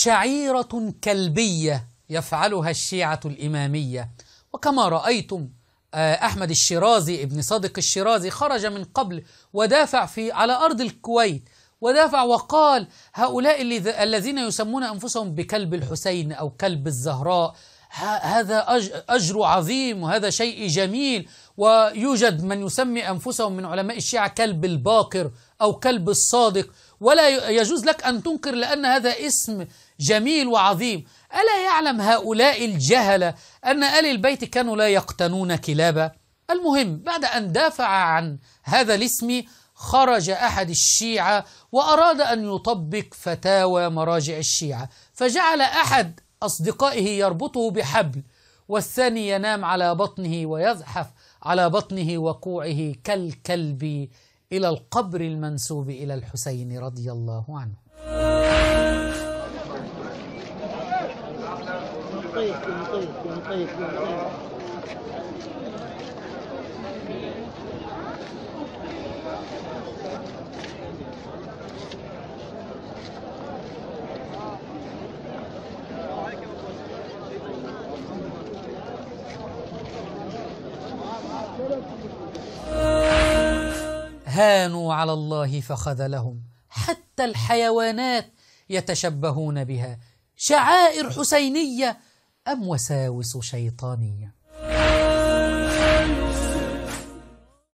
شعيرة كلبية يفعلها الشيعة الإمامية. وكما رأيتم أحمد الشيرازي ابن صادق الشيرازي خرج من قبل ودافع على أرض الكويت، ودافع وقال هؤلاء الذين يسمون أنفسهم بكلب الحسين أو كلب الزهراء هذا أجر عظيم وهذا شيء جميل، ويوجد من يسمي أنفسهم من علماء الشيعة كلب الباقر أو كلب الصادق، ولا يجوز لك أن تنكر لأن هذا اسم جميل وعظيم. ألا يعلم هؤلاء الجهلة أن آل البيت كانوا لا يقتنون كلابا؟ المهم بعد أن دافع عن هذا الاسم خرج أحد الشيعة وأراد أن يطبق فتاوى مراجع الشيعة، فجعل أحد أصدقائه يربطه بحبل والثاني ينام على بطنه ويزحف على بطنه وكوعه كالكلب إلى القبر المنسوب إلى الحسين رضي الله عنه. هانوا على الله فخذلهم، حتى الحيوانات يتشبهون بها. شعائر حسينية أم وساوس شيطانية؟